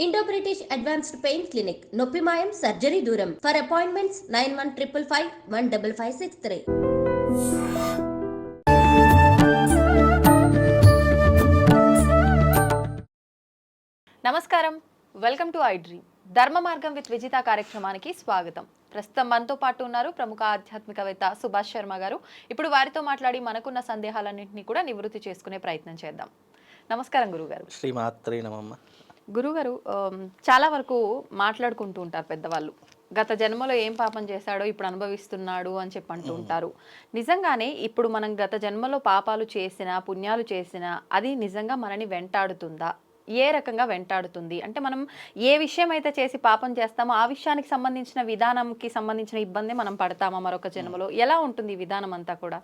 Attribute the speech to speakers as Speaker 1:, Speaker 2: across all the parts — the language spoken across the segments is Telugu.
Speaker 1: Indo British advanced pain clinic నొప్పి మాయం సర్జరీ దూరం ఫర్ అపాయింట్మెంట్స్ 9155515563.
Speaker 2: నమస్కారం, వెల్కమ్ టు ఐ డ్రీమ్. ధర్మ మార్గం విత్ విజిత కార్యక్రమానికి స్వాగతం. ప్రస్తుతం మనతో పాటు ఉన్నారు ప్రముఖ ఆధ్యాత్మికవేత్త సుభాష్ శర్మ గారు. ఇప్పుడు వారితో మాట్లాడి మనకున్న సందేహాలన్నింటినీ కూడా నివృత్తి చేసుకునే ప్రయత్నం చేద్దాం. నమస్కారం గురుగారు.
Speaker 3: శ్రీమాత్రే నమః.
Speaker 2: గురుగారు, చాలా వరకు మాట్లాడుకుంటూ ఉంటారు పెద్దవాళ్ళు, గత జన్మలో ఏం పాపం చేశాడో ఇప్పుడు అనుభవిస్తున్నాడు అని చెప్పి అంటూ ఉంటారు. నిజంగానే ఇప్పుడు మనం గత జన్మలో పాపాలు చేసినా పుణ్యాలు చేసినా అది నిజంగా మనని వెంటాడుతుందా? ఏ రకంగా వెంటాడుతుంది అంటే మనం ఏ విషయం అయితే చేసి పాపం చేస్తామో ఆ విషయానికి సంబంధించిన విధానంకి సంబంధించిన ఇబ్బంది మనం పడతామా మరొక జన్మలో? ఎలా ఉంటుంది ఈ విధానం అంతా కూడా?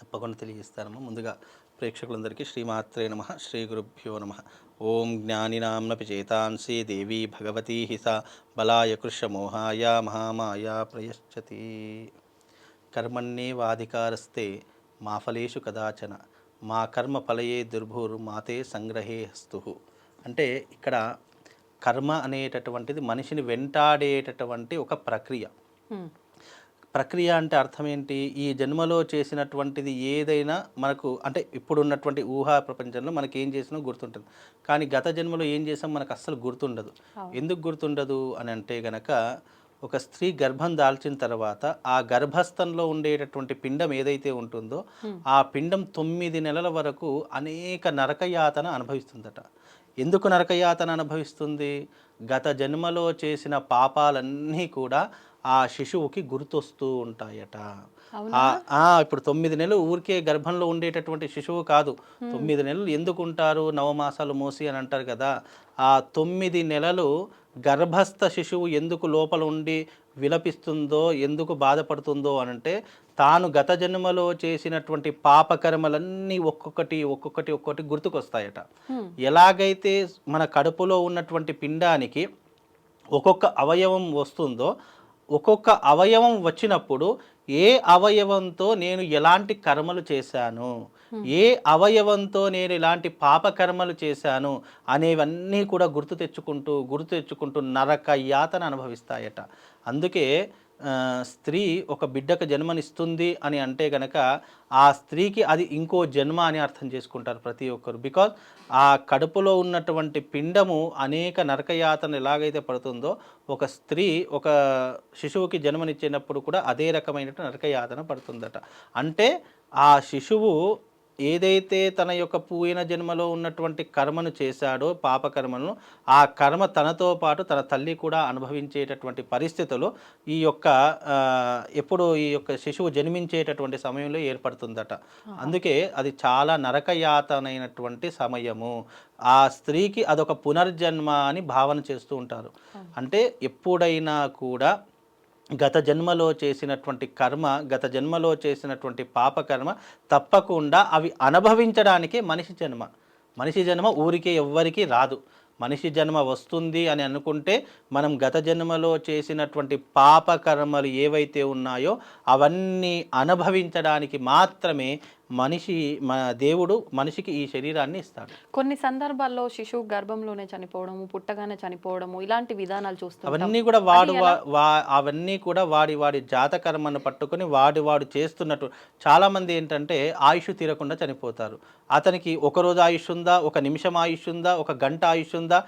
Speaker 3: తప్పకుండా తెలియజేస్తానమ్మా. ముందుగా ప్రేక్షకులందరికీ శ్రీమాత్రే నమః, శ్రీ గురుభ్యో నమః. ఓం జ్ఞానినాంనపి చేతాంసి దేవీ భగవతీ హిస బలాయ కృష్ణమోహాయ మహామాయా ప్రయశ్చతి. కర్మణ్యేవాధికారస్తే మా ఫలేషు కదాచన మా కర్మ ఫలయే దుర్భుర్ మాతే సంగ్రహే హస్తు. అంటే ఇక్కడ కర్మ అనేటటువంటిది మనిషిని వెంటాడేటటువంటి ఒక ప్రక్రియ. ప్రక్రియ అంటే అర్థం ఏంటి? ఈ జన్మలో చేసినటువంటిది ఏదైనా మనకు అంటే ఇప్పుడు ఉన్నటువంటి ఊహా ప్రపంచంలో మనకి ఏం చేసినా గుర్తుంటుంది, కానీ గత జన్మలో ఏం చేసాం మనకు అస్సలు గుర్తుండదు. ఎందుకు గుర్తుండదు అని అంటే గనక ఒక స్త్రీ గర్భం దాల్చిన తర్వాత ఆ గర్భస్థంలో ఉండేటటువంటి పిండం ఏదైతే ఉంటుందో ఆ పిండం 9 నెలల వరకు అనేక నరకయాతన అనుభవిస్తుందట. ఎందుకు నరకయాతన అనుభవిస్తుంది? గత జన్మలో చేసిన పాపాలన్నీ కూడా ఆ శిశువుకి గుర్తొస్తూ ఉంటాయట. ఇప్పుడు 9 నెలలు ఊరికే గర్భంలో ఉండేటటువంటి శిశువు కాదు. 9 నెలలు ఎందుకు ఉంటారు? నవమాసాలు మోసి అని అంటారు కదా. ఆ 9 నెలలు గర్భస్థ శిశువు ఎందుకు లోపల ఉండి విలపిస్తుందో, ఎందుకు బాధపడుతుందో అనంటే తాను గత జన్మలో చేసినటువంటి పాపకర్మలన్నీ ఒక్కొక్కటి గుర్తుకొస్తాయట. ఎలాగైతే మన కడుపులో ఉన్నటువంటి పిండానికి ఒక్కొక్క అవయవం వస్తుందో, ఒక్కొక్క అవయవం వచ్చినప్పుడు ఏ అవయవంతో నేను ఎలాంటి కర్మలు చేశాను, ఏ అవయవంతో నేను ఇలాంటి పాపకర్మలు చేశాను అనేవన్నీ కూడా గుర్తు తెచ్చుకుంటూ నరక యాతన అనుభవిస్తాయట. అందుకే స్త్రీ ఒక బిడ్డకు జన్మనిస్తుంది అని అంటే గనక ఆ స్త్రీకి అది ఇంకో జన్మ అని అర్థం చేసుకుంటారు ప్రతి ఒక్కరు. బికాజ్ ఆ కడుపులో ఉన్నటువంటి పిండము అనేక నరకయాతన ఎలాగైతే పడుతుందో ఒక స్త్రీ ఒక శిశువుకి జన్మనిచ్చినప్పుడు కూడా అదే రకమైన నరకయాతన పడుతుందట. అంటే ఆ శిశువు ఏదైతే తన యొక్క పూయిన జన్మలో ఉన్నటువంటి కర్మను చేశాడో, పాపకర్మను, ఆ కర్మ తనతో పాటు తన తల్లి కూడా అనుభవించేటటువంటి పరిస్థితులు ఈ యొక్క ఎప్పుడు ఈ యొక్క శిశువు జన్మించేటటువంటి సమయంలో ఏర్పడుతుందట. అందుకే అది చాలా నరకయాతనైనటువంటి సమయము. ఆ స్త్రీకి అదొక పునర్జన్మ అని భావన చేస్తూ ఉంటారు. అంటే ఎప్పుడైనా కూడా గత జన్మలో చేసినటువంటి కర్మ, గత జన్మలో చేసినటువంటి పాపకర్మ తప్పకుండా అవి అనుభవించడానికే మనిషి జన్మ ఊరికే ఎవ్వరికీ రాదు. మనిషి జన్మ వస్తుంది అని అనుకుంటే మనం గత జన్మలో చేసినటువంటి పాపకర్మలు ఏవైతే ఉన్నాయో అవన్నీ అనుభవించడానికి మాత్రమే మన దేవుడు మనిషికి ఈ శరీరాన్ని ఇస్తాడు.
Speaker 2: కొన్ని సందర్భాల్లో శిశువు గర్భంలోనే చనిపోవడము, పుట్టగానే చనిపోవడము, ఇలాంటి విధానాలు చూస్తాం.
Speaker 3: అవన్నీ కూడా అవన్నీ కూడా వాడి జాతకర్మను పట్టుకొని వాడు చేస్తున్నట్టు. చాలామంది ఏంటంటే ఆయుష్ తీరకుండా చనిపోతారు. అతనికి ఒక రోజు ఆయుష్ ఉందా, ఒక నిమిషం ఆయుష్ ఉందా, ఒక గంట ఆయుష్ ఉందా,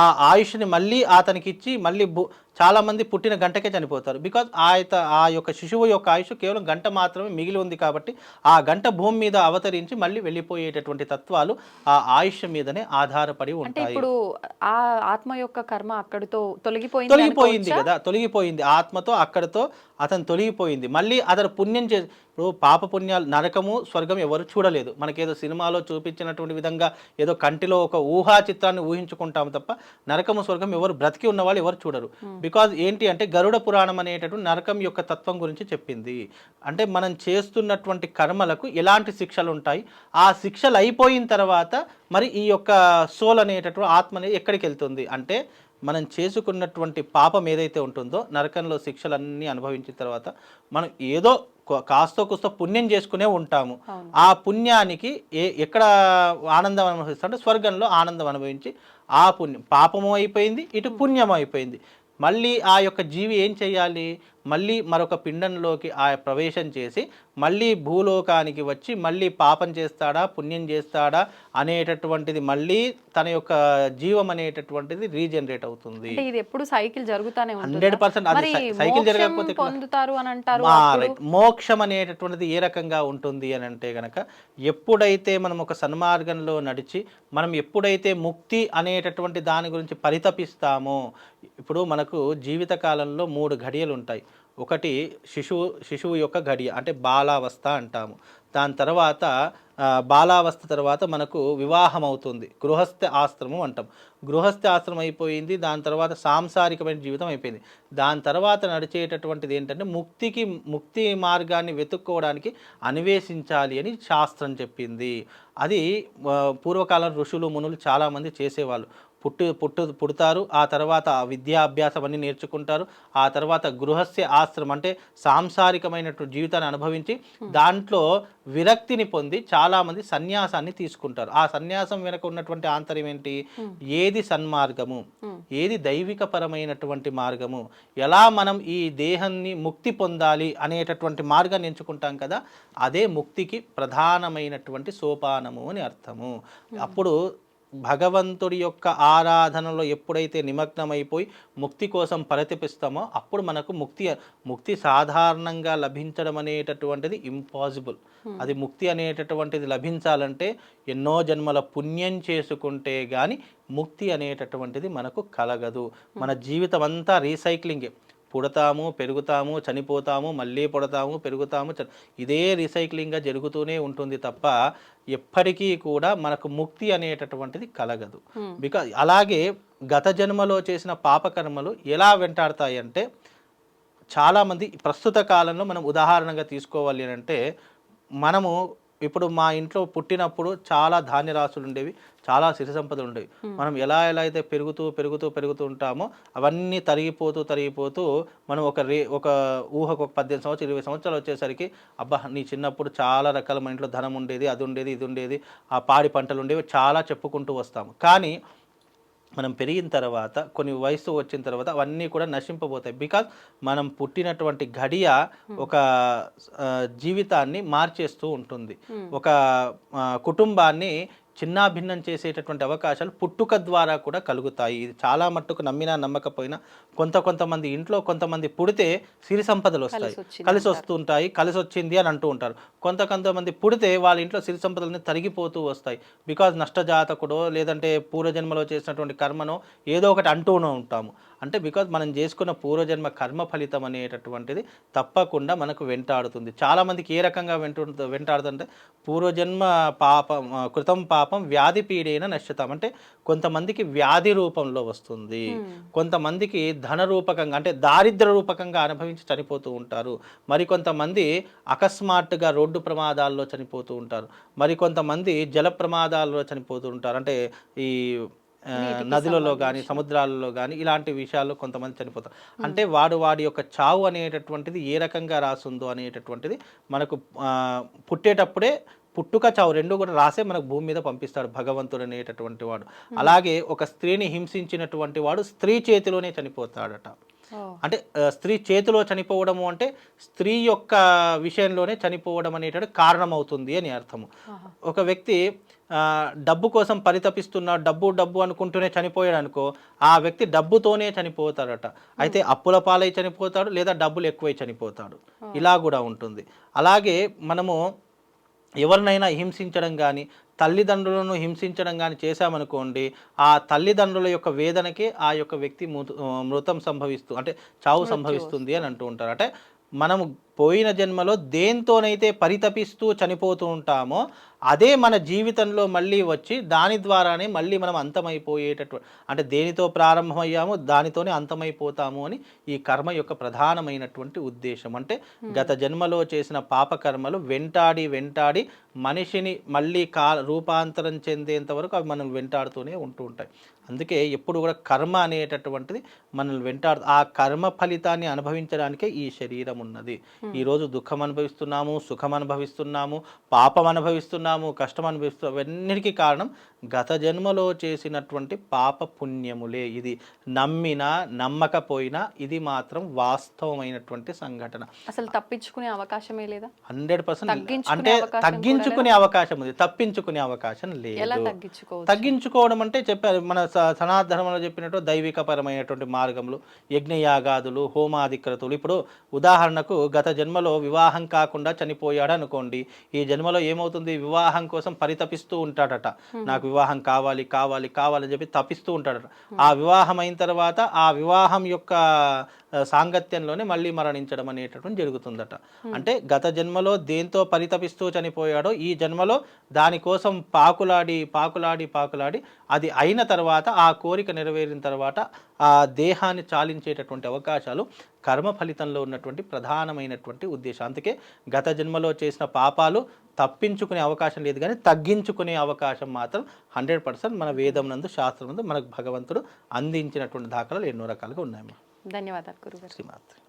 Speaker 3: ఆ ఆయుష్ని మళ్ళీ అతనికి ఇచ్చి మళ్ళీ చాలామంది పుట్టిన గంటకే చనిపోతారు. బికాజ్ ఆ యొక్క శిశువు యొక్క ఆయుష్ కేవలం గంట మాత్రమే మిగిలి ఉంది కాబట్టి ఆ గంట భూమి మీద అవతరించి మళ్ళీ వెళ్ళిపోయేటటువంటి తత్వాలు ఆ ఆయుష్ మీదనే ఆధారపడి ఉంటాయి.
Speaker 2: ఇప్పుడు ఆ ఆత్మ యొక్క కర్మ అక్కడితో తొలగిపోయింది
Speaker 3: కదా, తొలగిపోయింది. ఆత్మతో అక్కడితో అతను తొలగిపోయింది. మళ్ళీ అతను పుణ్యం ఇప్పుడు పాపపుణ్యాలు, నరకము స్వర్గం ఎవరు చూడలేదు. మనకేదో సినిమాలో చూపించినటువంటి విధంగా ఏదో కంటిలో ఒక ఊహా చిత్రాన్ని ఊహించుకుంటాము తప్ప నరకము స్వర్గం ఎవరు బ్రతికి ఉన్న వాళ్ళు ఎవరు చూడరు. బికాజ్ ఏంటి అంటే గరుడ పురాణం అనేటటువంటి నరకం యొక్క తత్వం గురించి చెప్పింది. అంటే మనం చేస్తున్నటువంటి కర్మలకు ఎలాంటి శిక్షలు ఉంటాయి, ఆ శిక్షలు అయిపోయిన తర్వాత మరి ఈ యొక్క సోల్ అనేటటువంటి ఆత్మ అనేది ఎక్కడికి వెళ్తుంది అంటే మనం చేసుకున్నటువంటి పాపం ఏదైతే ఉంటుందో నరకంలో శిక్షలన్నీ అనుభవించిన తర్వాత మనం ఏదో కాస్తో కూస్తో పుణ్యం చేసుకునే ఉంటాము. ఆ పుణ్యానికి ఎక్కడ ఆనందం అనుభవిస్తామంటే స్వర్గంలో ఆనందం అనుభవించి ఆ పుణ్యం పాపము అయిపోయింది, ఇటు పుణ్యం అయిపోయింది. మళ్ళీ ఆ యొక్క జీవి ఏం చేయాలి, మళ్ళీ మరొక పిండంలోకి ఆ ప్రవేశం చేసి మళ్ళీ భూలోకానికి వచ్చి మళ్ళీ పాపం చేస్తాడా పుణ్యం చేస్తాడా అనేటటువంటిది మళ్ళీ తన యొక్క జీవం అనేటటువంటిది రీజనరేట్ అవుతుంది.
Speaker 2: అంటే ఇది ఎప్పుడు సైకిల్ జరుగుతానే ఉంటుంది.
Speaker 3: 100% అది సైకిల్ జరగకపోతే
Speaker 2: పొందుతారు అని అంటారు.
Speaker 3: రైట్. మోక్షం అనేటటువంటిది ఏ రకంగా ఉంటుంది అని అంటే గనక, ఎప్పుడైతే మనం ఒక సన్మార్గంలో నడిచి మనం ఎప్పుడైతే ముక్తి అనేటటువంటి దాని గురించి పరితపిస్తామో, ఇప్పుడు మనకు జీవిత కాలంలో 3 ఘడియలు ఉంటాయి. ఒకటి శిశువు యొక్క ఘడియ, అంటే బాలావస్థ అంటాము. దాని తర్వాత బాలావస్థ తర్వాత మనకు వివాహం అవుతుంది, గృహస్థ ఆశ్రమం అంటాం. గృహస్థ ఆశ్రమం అయిపోయింది, దాని తర్వాత సాంసారికమైన జీవితం అయిపోయింది. దాని తర్వాత నడిచేటటువంటిది ఏంటంటే ముక్తి మార్గాన్ని వెతుక్కోవడానికి అన్వేషించాలి అని శాస్త్రం చెప్పింది. అది పూర్వకాలం ఋషులు మునులు చాలామంది చేసేవాళ్ళు. పుడతారు, ఆ తర్వాత విద్యాభ్యాసం అన్నీ నేర్చుకుంటారు, ఆ తర్వాత గృహస్థ ఆశ్రమం అంటే సాంసారికమైనటువంటి జీవితాన్ని అనుభవించి దాంట్లో విరక్తిని పొంది చాలామంది సన్యాసాన్ని తీసుకుంటారు. ఆ సన్యాసం వెనక ఉన్నటువంటి ఆంతర్యం ఏంటి, ఏది సన్మార్గము, ఏది దైవికపరమైనటువంటి మార్గము, ఎలా మనం ఈ దేహాన్ని ముక్తి పొందాలి అనేటటువంటి మార్గాన్ని ఎంచుకుంటాం కదా, అదే ముక్తికి ప్రధానమైనటువంటి సోపానము అని అర్థము. అప్పుడు భగవంతుడి యొక్క ఆరాధనలో ఎప్పుడైతే నిమగ్నమైపోయి ముక్తి కోసం పరితపిస్తామో అప్పుడు మనకు ముక్తి సాధారణంగా లభించడం అనేటటువంటిది ఇంపాసిబుల్. అది ముక్తి అనేటటువంటిది లభించాలంటే ఎన్నో జన్మల పుణ్యం చేసుకుంటే కానీ ముక్తి అనేటటువంటిది మనకు కలగదు. మన జీవితం అంతా రీసైక్లింగే. పుడతాము, పెరుగుతాము, చనిపోతాము, మళ్ళీ పుడతాము, పెరుగుతాము, ఇదే రీసైక్లింగ్గా జరుగుతూనే ఉంటుంది తప్ప ఎప్పటికీ కూడా మనకు ముక్తి అనేటటువంటిది కలగదు. బికాజ్ అలాగే గత జన్మలో చేసిన పాపకర్మలు ఎలా వెంటాడతాయి అంటే, చాలామంది ప్రస్తుత కాలంలో మనం ఉదాహరణగా తీసుకోవాలి అని అంటే, మనము ఇప్పుడు మా ఇంట్లో పుట్టినప్పుడు చాలా ధాన్యరాశులు ఉండేవి, చాలా సిరి సంపదలు ఉండేవి. మనం ఎలా అయితే పెరుగుతూ ఉంటామో అవన్నీ తరిగిపోతూ మనం ఒక ఊహకు ఒక 18 సంవత్సరాలు 20 సంవత్సరాలు వచ్చేసరికి అబ్బా నీ చిన్నప్పుడు చాలా రకాల మన ఇంట్లో ధనం ఉండేది, అది ఉండేది, ఇది ఉండేది, ఆ పాడి పంటలు ఉండేవి, చాలా చెప్పుకుంటూ వస్తాము. కానీ మనం పెరిగిన తర్వాత కొన్ని వయసు వచ్చిన తర్వాత అవన్నీ కూడా నశింపబోతాయి. బికాజ్ మనం పుట్టినటువంటి ఘడియ ఒక జీవితాన్ని మార్చేస్తూ ఉంటుంది, ఒక కుటుంబాన్ని చిన్నాభిన్నం చేసేటటువంటి అవకాశాలు పుట్టుక ద్వారా కూడా కలుగుతాయి. ఇది చాలా మట్టుకు నమ్మినా నమ్మకపోయినా కొంతమంది ఇంట్లో కొంతమంది పుడితే సిరి సంపదలు వస్తాయి, కలిసి వస్తుంటాయి, కలిసి వచ్చింది అని అంటూ ఉంటారు. కొంతమంది పుడితే వాళ్ళ ఇంట్లో సిరి సంపదలని తరిగిపోతూ వస్తాయి. బికాజ్ నష్టజాతకుడో లేదంటే పూర్వజన్మలో చేసినటువంటి కర్మనో ఏదో ఒకటి అంటూనే ఉంటాము. అంటే బికాజ్ మనం చేసుకున్న పూర్వజన్మ కర్మ ఫలితం అనేటటువంటిది తప్పకుండా మనకు వెంటాడుతుంది. చాలామందికి ఏ రకంగా వెంటాడుతుంటే పూర్వజన్మ కృతం పాపం వ్యాధి పీడైన నశ్యతం, అంటే కొంతమందికి వ్యాధి రూపంలో వస్తుంది, కొంతమందికి ధన రూపకంగా అంటే దారిద్ర రూపకంగా అనుభవించి చనిపోతూ ఉంటారు, మరికొంతమంది అకస్మాత్తుగా రోడ్డు ప్రమాదాల్లో చనిపోతూ ఉంటారు, మరికొంతమంది జల ప్రమాదాల్లో చనిపోతూ ఉంటారు, అంటే ఈ నదులలో కానీ సముద్రాలలో కానీ ఇలాంటి విషయాల్లో కొంతమంది చనిపోతారు. అంటే వాడి యొక్క చావు అనేటటువంటిది ఏ రకంగా రాసుందో అనేటటువంటిది మనకు పుట్టేటప్పుడే పుట్టుక చావు రెండు కూడా రాసే మనకు భూమి మీద పంపిస్తాడు భగవంతుడు అనేటటువంటి వాడు. అలాగే ఒక స్త్రీని హింసించినటువంటి వాడు స్త్రీ చేతిలోనే చనిపోతాడట. అంటే స్త్రీ చేతిలో చనిపోవడము అంటే స్త్రీ యొక్క విషయంలోనే చనిపోవడం అనేటువంటి కారణం అవుతుంది అని అర్థము. ఒక వ్యక్తి డబ్బు కోసం పరితపిస్తున్నాడు, డబ్బు అనుకుంటూనే చనిపోయాడు అనుకో, ఆ వ్యక్తి డబ్బుతోనే చనిపోతాడట. అయితే అప్పుల పాలై చనిపోతాడు, లేదా డబ్బులు ఎక్కువై చనిపోతాడు, ఇలా కూడా ఉంటుంది. అలాగే మనము ఎవరినైనా హింసించడం కానీ తల్లిదండ్రులను హింసించడం కానీ చేశామనుకోండి, ఆ తల్లిదండ్రుల యొక్క వేదనకే ఆ యొక్క వ్యక్తి మృతం అంటే చావు సంభవిస్తుంది అని అంటూ ఉంటారు. అంటే మనము పోయిన జన్మలో దేంతోనైతే పరితపిస్తూ చనిపోతూ ఉంటామో అదే మన జీవితంలో మళ్ళీ వచ్చి దాని ద్వారానే మళ్ళీ మనం అంతమైపోయేటటువంటి, అంటే దేనితో ప్రారంభమయ్యామో దానితోనే అంతమైపోతాము అని ఈ కర్మ యొక్క ప్రధానమైనటువంటి ఉద్దేశం. అంటే గత జన్మలో చేసిన పాపకర్మలు వెంటాడి మనిషిని మళ్ళీ రూపాంతరం చెందేంత వరకు అవి మనం వెంటాడుతూనే ఉంటూ ఉంటాయి. అందుకే ఎప్పుడు కూడా కర్మ అనేటటువంటిది మనల్ని వెంటాడు, ఆ కర్మ ఫలితాన్ని అనుభవించడానికే ఈ శరీరం ఉన్నది. ఈరోజు దుఃఖం అనుభవిస్తున్నాము, సుఖం అనుభవిస్తున్నాము, పాపం అనుభవిస్తున్నాము, కష్టం అనుభవిస్తున్నాము. అవన్నిటికీ కారణం గత జన్మలో చేసినటువంటి పాప పుణ్యములే. ఇది నమ్మినా నమ్మకపోయినా ఇది మాత్రం వాస్తవమైనటువంటి సంఘటన.
Speaker 2: అసలు తప్పించుకునే అవకాశమే లేదా?
Speaker 3: 100%
Speaker 2: తగ్గించుకునే
Speaker 3: అంటే
Speaker 2: అవకాశం
Speaker 3: తగ్గించుకునే అవకాశం ఉంది, తప్పించుకునే అవకాశం
Speaker 2: ఎలా
Speaker 3: లేదు.
Speaker 2: తగ్గించుకోవచ్చు?
Speaker 3: తగ్గించుకోవడం అంటే చెప్పారు మన సనాతన ధర్మంలో చెప్పినట్టు దైవికపరమైనటువంటి మార్గములు, యజ్ఞయాగాదులు, హోమాధిక్రతులు. ఇప్పుడు ఉదాహరణకు గత జన్మలో వివాహం కాకుండా చనిపోయాడు అనుకోండి, ఈ జన్మలో ఏమవుతుంది, వివాహం కోసం పరితపిస్తూ ఉంటాడట. నాకు వివాహం కావాలి కావాలి కావాలని చెప్పి తపిస్తూ ఉంటాడట. ఆ వివాహం అయిన తర్వాత ఆ వివాహం యొక్క సాంగత్యంలోనే మళ్ళీ మరణించడం అనేటటువంటి జరుగుతుందట. అంటే గత జన్మలో దేంతో పరితపిస్తూ చనిపోయాడో ఈ జన్మలో దానికోసం పాకులాడి పాకులాడి పాకులాడి అది అయిన తర్వాత, ఆ కోరిక నెరవేరిన తర్వాత ఆ దేహాన్ని చాలించేటటువంటి అవకాశాలు కర్మ ఫలితంలో ఉన్నటువంటి ప్రధానమైనటువంటి ఉద్దేశం. అందుకే గత జన్మలో చేసిన పాపాలు తప్పించుకునే అవకాశం లేదు, కానీ తగ్గించుకునే అవకాశం మాత్రం 100% మన వేదం నందు, శాస్త్రం నందు మనకు భగవంతుడు అందించినటువంటి దాఖలాలు ఎన్నో రకాలుగా ఉన్నాయమ్మా.
Speaker 2: ధన్యవాదాలు గురుగారు.
Speaker 3: శ్రీమాత్రే.